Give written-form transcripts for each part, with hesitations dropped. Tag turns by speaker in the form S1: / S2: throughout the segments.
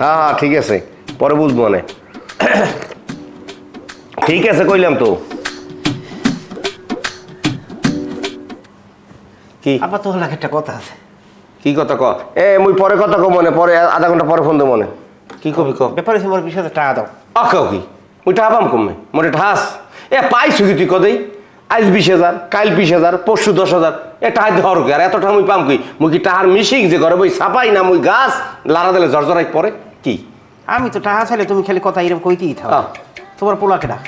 S1: হ্যাঁ হ্যাঁ ঠিক আছে, পরে বুঝবো মানে। ঠিক আছে কইলাম তো। কি
S2: আবার তো লাগে একটা কথা আছে।
S1: কি কথা ক? মুই পরে কথা কো মনে, পরে আধা ঘন্টা পরে ফোন দে মনে। কি কবি ক?
S2: ব্যাপার হচ্ছে মোর 20,000 টাকা দাও।
S1: আকাও কি মুই টাকা পাম কমে মোরে ঠাস। পাইছু কি তুই কদেই? আজ 20,000, কাল 20,000, পরশু 10,000। টাকা ধর কি আর এত টাকা মুই পাম কি? মুই কি টাহার মিশিং যে ঘরে বই ছাপাই না মুই গাছ লারা দিলে জর্জরাই পরে কি?
S2: আমি তো টাকা চাইলে তুমি খালি কথা এরকম কইতেই থাকো। তোমার পোলা কেডা?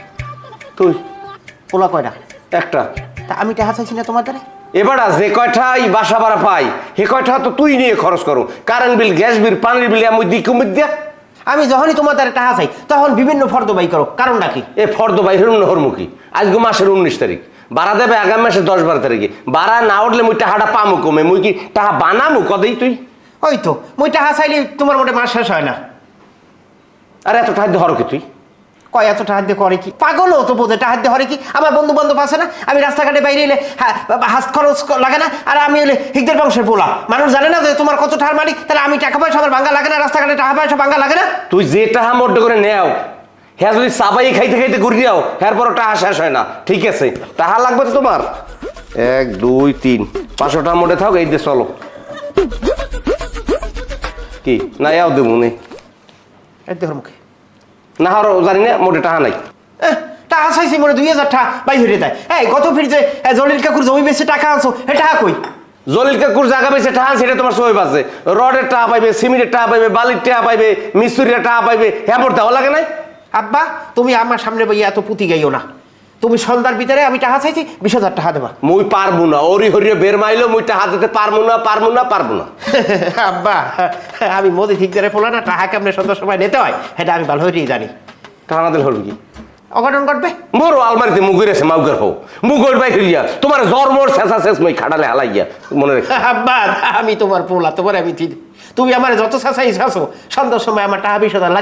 S1: তুই
S2: পোলা কয়টা?
S1: একটা।
S2: তা আমি টাকা চাইছি না তোমার দ্বারা?
S1: এবার যে কয়টা এই বাসা ভাড়া পাই সে কয়টা তো তুই নিয়ে খরচ করো। কারেন্ট বিল, গ্যাস বিল, পানির বিল আমি দিই কমিয়ে দিয়া।
S2: আমি যখনই তোমার দ্বারা টাকা চাই তখন বিভিন্ন ফর্দ বাই করো, কারণটা কি?
S1: ফর্দ বাইরের হরমুখী। আজকে মাসের 19 তারিখ, বাড়া দেবে আগামী মাসের 10-12 তারিখে। বাড়া না উঠলে মুই টাকাটা পামু কমে। মুই কি টাকা বানামু কদেই তুই?
S2: ওই তো মুই টাকা চাইলে তোমার মোটে মাস শেষ হয় না।
S1: আর এত টাকা ধর কি তুই?
S2: কয় এত টাকা দিয়ে করে কি? পাগলও তো বোঝে টাকা দিয়ে হরে কি? আমার বন্ধু বান্ধব আছে না, আমি রাস্তাঘাটে বাইরে এলে হাত খরচ লাগে না। আর আমি এলে হিকদের বংশের পোলা, মানুষ জানে না যে তোমার কত টাকার মালিক। তাহলে আমি টাকা পয়সা আমার ভাঙ্গা লাগে না? রাস্তাঘাটে টাকা পয়সা ভাঙ্গা লাগে না?
S1: তুই যে টাকা মোটে করে নেও, হ্যাঁ যদি চাবাই খাইতে খাইতে ঘুরি যাও, হ্যাঁ পর টাকা শেষ হয় না। ঠিক আছে, টাকা লাগবে তো তোমার 1 2 3 500 টাকা মোটে থাক। এই দিয়ে চলো কি না যাও দেবো নে
S2: এই দেহর মুখে
S1: না হারো জানি না মোটে টাকা নাই।
S2: টাকা চাইছি মনে 2,000 টাকা বাই হয়ে যায়। এই গত ফির যে জলিল কাকুর জমি বেশি টাকা আনছো, এ টাকা কই?
S1: জলিল কাকুর জায়গা পেয়েছে টাকা, সেটা তোমার সই আছে। রডের টাকা পাইবে, সিমেন্টের টাকা পাইবে, বালির টাকা পাইবে, মিস্ত্রির টাকা পাইবে। হ্যাঁ পর দেওয়া লাগে নাই?
S2: আব্বা তুমি আমার সামনে বইয়া এত পুঁতি গাইও না। তুমি সন্ধ্যার ভিতরে আমি টাকা চাইছি 20,000 টাকা দেবা।
S1: মুই পারবো না, ওরি হরিয়ে বের মাইলো মুই টাকা দিতে পারবো না, পারবো না, পারবো না।
S2: আব্বা আমি মোদি ঠিক ধরে পোলা না, টাকা কেমনে সন্ধ্যার সময় নিতে হয় সেটা আমি ভালো হয়েই জানি।
S1: টাকা না দিলে হবে কি?
S2: অঘটন ঘটবে।
S1: মোর আলমারিতে মুগের আছে, মাউগের হো মুগের বাই হইয়া তোমার জ্বর মোর শেষা শেষ মই খাটালে হালাইয়া মনে রেখে।
S2: আব্বা আমি তোমার পোলা, তোমার আমি চিনি। তুমি আমার যত চাচাই চাচ্ছো সন্ধ্যার সময় আমার টাকা 20,000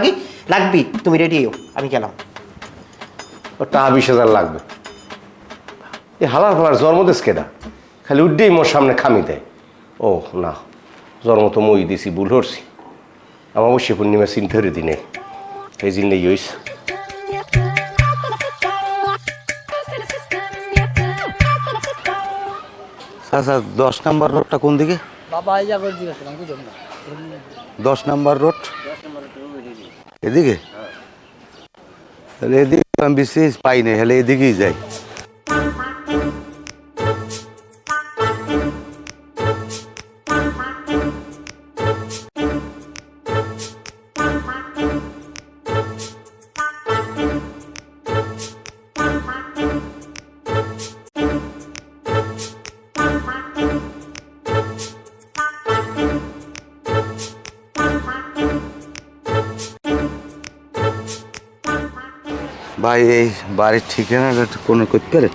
S2: লাগবি। তুমি রেডি হও, আমি গেলাম।
S1: টাকা 20,000 লাগবে? এই হালার ফালার জন্ম দেশ কেডা? খালি উড্ডেই মোর সামনে খামি দেয়। ও না, জন্ম তো মই দিছি, ভুল হরছি। আমার অবশ্যই পূর্ণিমা চিন্তা করে দিনে এই জিনিস ইউস।
S3: আচ্ছা 10 নম্বর রোডটা কোন দিকে?
S4: বাবা এই জায়গায় জিজ্ঞাসা করলাম, বুঝলাম না।
S3: 10 নম্বর রোড এদিকে? তাহলে এদিকে আমি বিশেষ পাই না, হলে এদিকেই যাই। ভাই এই বাড়ির ঠিকানাটা কোনো করতে পারে?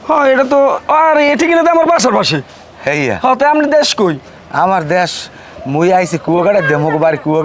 S5: হ্যাঁ এটা তো আর এ ঠিকানা তো আমার বাসার পাশে।
S3: হ্যাঁ
S5: হ্যাঁ তো আপনি দেশ কই?
S3: আমার দেশ মুই আইছি কুয়াকাটা, দেমক বাড়ি কুয়াকাটা।